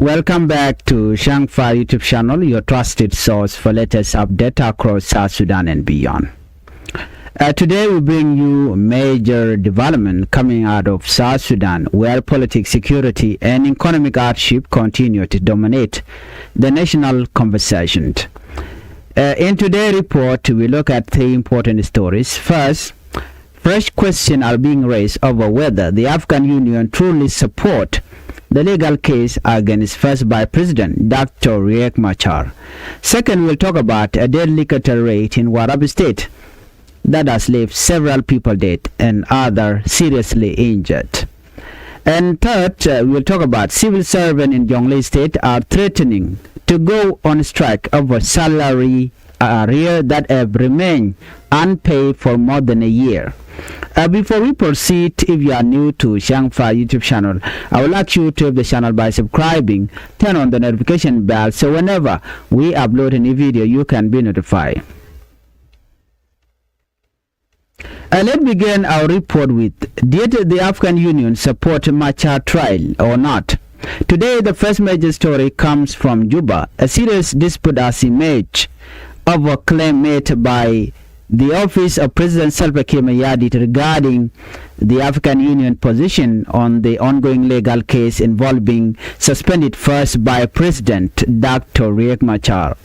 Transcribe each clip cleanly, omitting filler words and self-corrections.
Welcome back to Changfied YouTube channel, your trusted source for latest update across South Sudan and beyond. Today we bring you major development coming out of South Sudan, where politics, security, and economic hardship continue to dominate the national conversation. In today's report, we look at three important stories. First, fresh questions are being raised over whether the African Union truly support the legal case against first Vice President Dr. Riek Machar. Second, we'll talk about a deadly cattle raid in Warrap state that has left several people dead and others seriously injured. And third, we'll talk about civil servants in Jonglei state are threatening to go on strike over salary arrears that have remained unpaid for more than a year. Before we proceed, if you are new to Changfied YouTube channel, I would like you to help the channel by subscribing, turn on the notification bell so whenever we upload a new video, you can be notified. Let's begin our report with, did the African Union support Machar trial or not? Today, the first major story comes from Juba. A serious dispute has emerged over a claim made by the office of President Salva Kiir Mayardit regarding the African Union position on the ongoing legal case involving suspended first by President Dr. Riek Machar.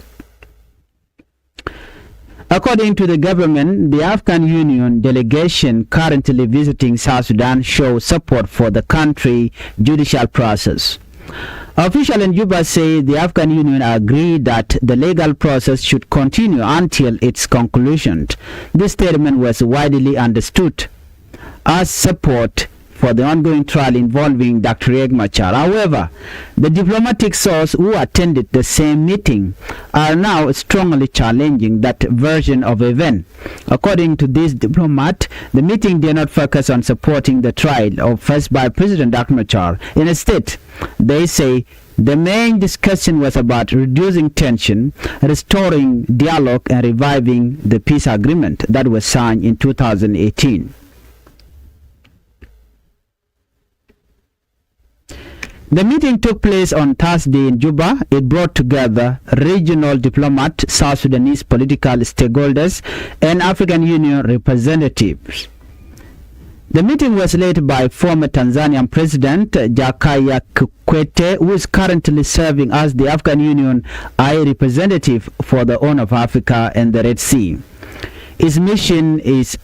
According to the government, the African Union delegation currently visiting South Sudan shows support for the country's judicial process. Officials in Juba say the African Union agreed that the legal process should continue until its conclusion. This statement was widely understood as support for the ongoing trial involving Dr. Riek Machar. However, the diplomatic sources who attended the same meeting are now strongly challenging that version of events. According to this diplomat, the meeting did not focus on supporting the trial of first Vice President Dr. Machar. Instead, they say the main discussion was about reducing tension, restoring dialogue, and reviving the peace agreement that was signed in 2018. The meeting took place on Thursday in Juba. It brought together regional diplomats, South Sudanese political stakeholders, and African Union representatives. The meeting was led by former Tanzanian President Jakaya Kikwete, who is currently serving as the African Union High Representative for the Horn of Africa and the Red Sea. His mission is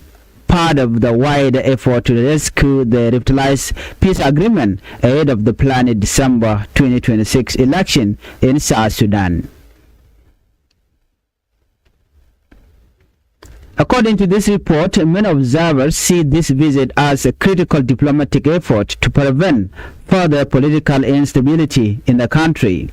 part of the wider effort to rescue the revitalized peace agreement ahead of the planned December 2026 election in South Sudan. According to this report, many observers see this visit as a critical diplomatic effort to prevent further political instability in the country.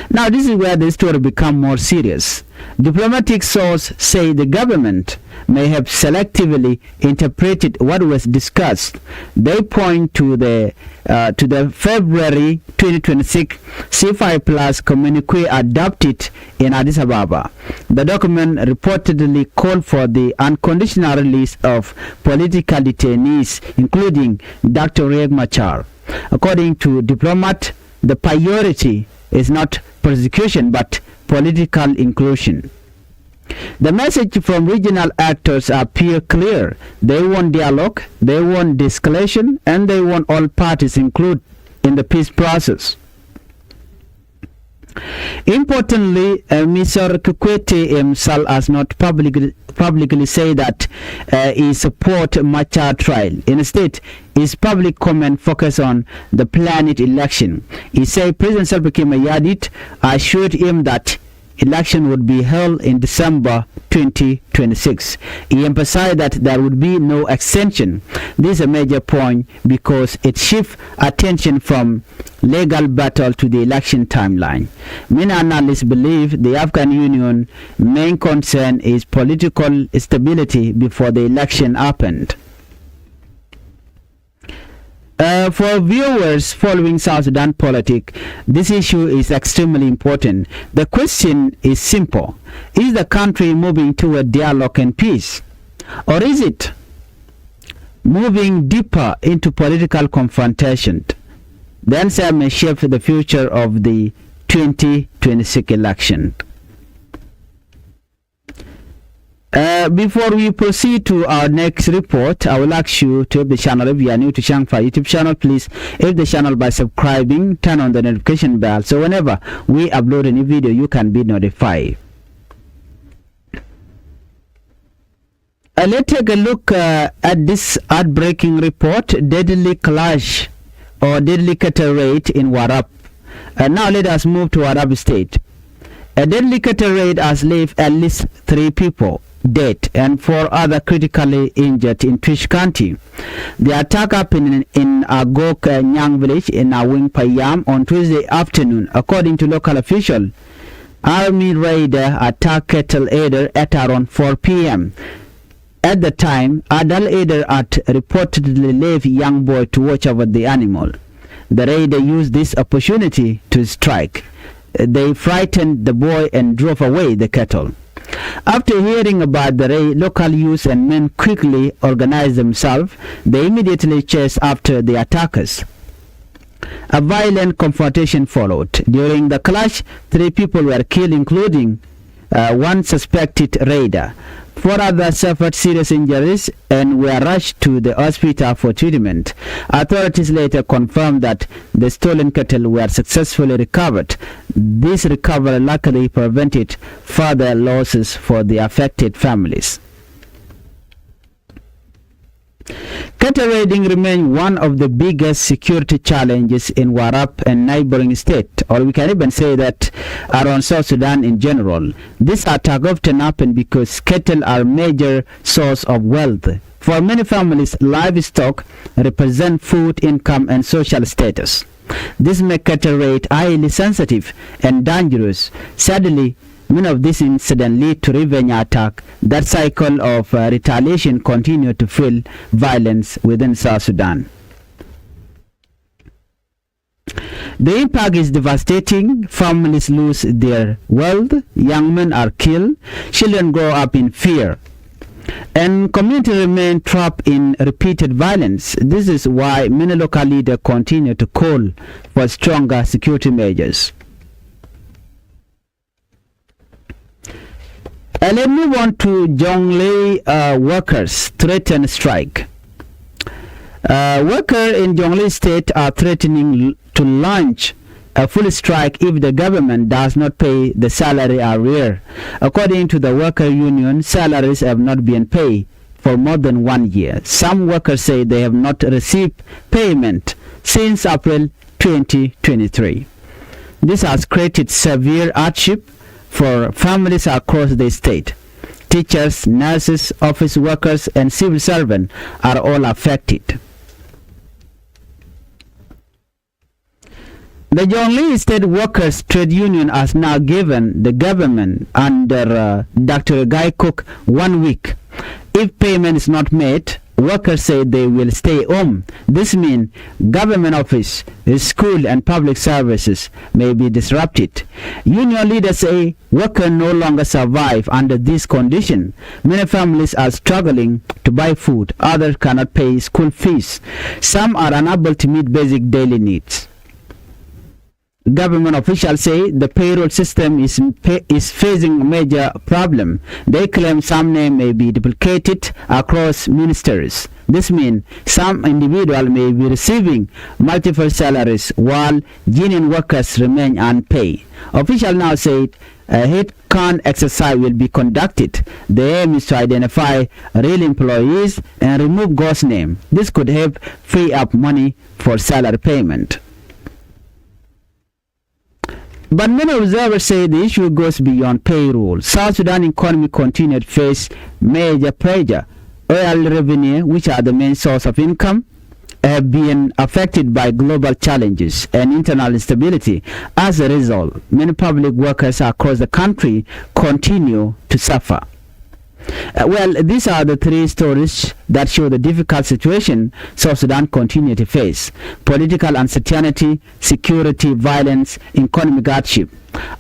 Now, this is where the story becomes more serious. Diplomatic sources say the government may have selectively interpreted what was discussed. They point to the February 2026 C5 Plus communique adopted in Addis Ababa. The document reportedly called for the unconditional release of political detainees, including Dr. Riek Machar. According to diplomat, the priority is not persecution but political inclusion. The message from regional actors appear clear. They want dialogue, they want de-escalation, and they want all parties included in the peace process. Importantly, Mr. Kikwete himself has not publicly said that he supports Machar trial. Instead, his public comment focused on the planned election. He said President Salva Kiir Mayardit assured him that election would be held in December 2026. He emphasized that there would be no extension. This is a major point because it shifts attention from legal battle to the election timeline. Many analysts believe the African Union main concern is political stability before the election happened. For viewers following South Sudan politics, this issue is extremely important. The question is simple. Is the country moving toward dialogue and peace? Or is it moving deeper into political confrontation? The answer may shape the future of the 2026 election. Before we proceed to our next report, I will ask you to help the channel. If you are new to Changfied YouTube channel, please help the channel by subscribing, turn on the notification bell, so whenever we upload a new video, you can be notified. Let's take a look at this heartbreaking report: deadly clash or deadly cattle raid in Warrap. Now let us move to Warrap State. A deadly cattle raid has left at least 3 people dead and 4 other critically injured in Twish County. The attack happened in Agok Nyang village in Awing Payam on Tuesday afternoon. According to local officials, army raider attacked cattle aider at around 4 p.m. At the time, adult aider had reportedly left young boy to watch over the animal. The raider used this opportunity to strike. They frightened the boy and drove away the cattle. After hearing about the raid, local youth and men quickly organized themselves. They immediately chased after the attackers. A violent confrontation followed. During the clash, 3 people were killed, including 1 suspected raider. 4 others suffered serious injuries and were rushed to the hospital for treatment. Authorities later confirmed that the stolen cattle were successfully recovered. This recovery luckily prevented further losses for the affected families. Cattle raiding remains one of the biggest security challenges in Warrap and neighboring state, or we can even say that around South Sudan in general. This attack often happens because cattle are a major source of wealth. For many families, livestock represent food, income, and social status. This makes cattle raid highly sensitive and dangerous. Sadly, many of these incidents lead to revenge attack. That cycle of retaliation continues to fuel violence within South Sudan. The impact is devastating. Families lose their wealth, young men are killed, children grow up in fear, and communities remain trapped in repeated violence. This is why many local leaders continue to call for stronger security measures. Let's move on to Jonglei. Workers threaten strike. Workers in Jonglei state are threatening to launch a full strike if the government does not pay the salary arrear. According to the worker union, salaries have not been paid for more than 1 year. Some workers say they have not received payment since April 2023. This has created severe hardship for families across the state. Teachers, nurses, office workers, and civil servants are all affected. The Jonglei State Workers Trade Union has now given the government under Dr. Guy Cook 1 week. If payment is not made, workers say they will stay home. This means government office, school, and public services may be disrupted. Union leaders say workers no longer survive under this condition. Many families are struggling to buy food. Others cannot pay school fees. Some are unable to meet basic daily needs. Government officials say the payroll system is facing a major problem. They claim some names may be duplicated across ministries. This means some individuals may be receiving multiple salaries while union workers remain unpaid. Officials now said a headcount exercise will be conducted. The aim is to identify real employees and remove ghost names. This could help free up money for salary payment. But many observers say the issue goes beyond payroll. South Sudan economy continued to face major pressure. Oil revenue, which are the main source of income, have been affected by global challenges and internal instability. As a result, many public workers across the country continue to suffer. Well, these are the three stories that show the difficult situation South Sudan continues to face: political uncertainty, security, violence, economic hardship.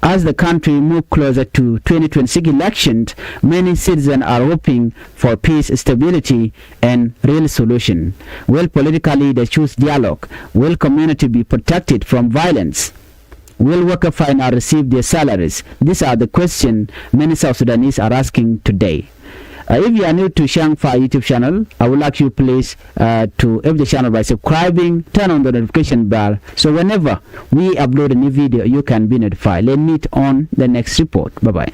As the country moves closer to 2026 elections, many citizens are hoping for peace, stability, and real solution. Will political leaders choose dialogue? Will community be protected from violence? Will workers find and receive their salaries? These are the questions many South Sudanese are asking today. If you are new to Changfied YouTube channel, I would like you please to help the channel by subscribing, turn on the notification bell, so whenever we upload a new video, you can be notified. Let's meet on the next report. Bye-bye.